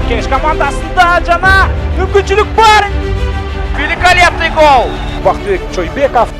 Жанкевич командасында жаңа мүмкіншілік бар. Великолепный гол. Бақтыбек Чойбеков.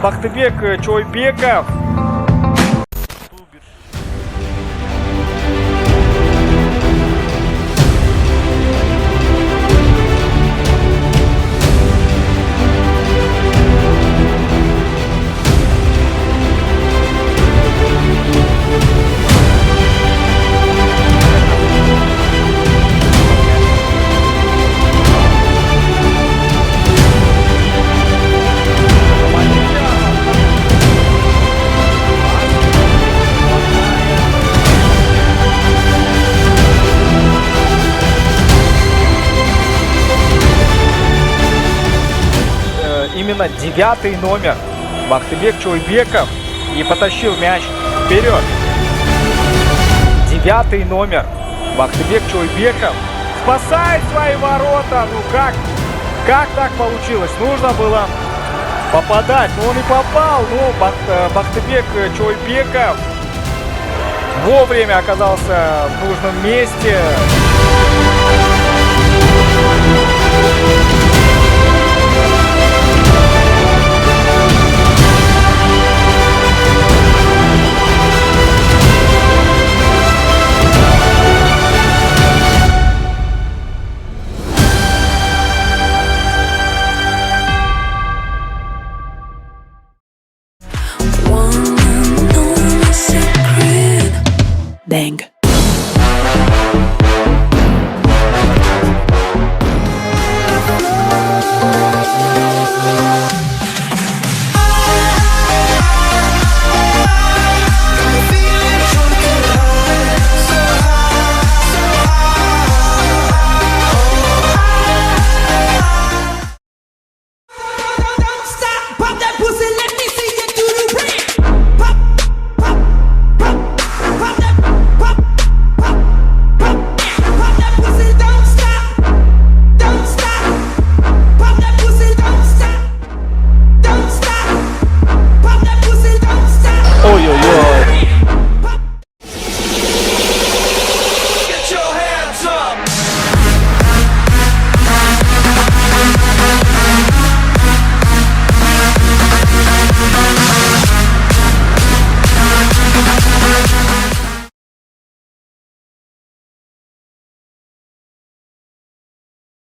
Бақтыбек Чойбеков. Именно 9-й номер Бақтыбек Чойбеков и потащил мяч вперед. 9-й номер Бақтыбек Чойбеков спасает свои ворота. Ну как так получилось? Нужно было попадать, но он и попал. Ну, Бақтыбек Чойбеков вовремя оказался в нужном месте.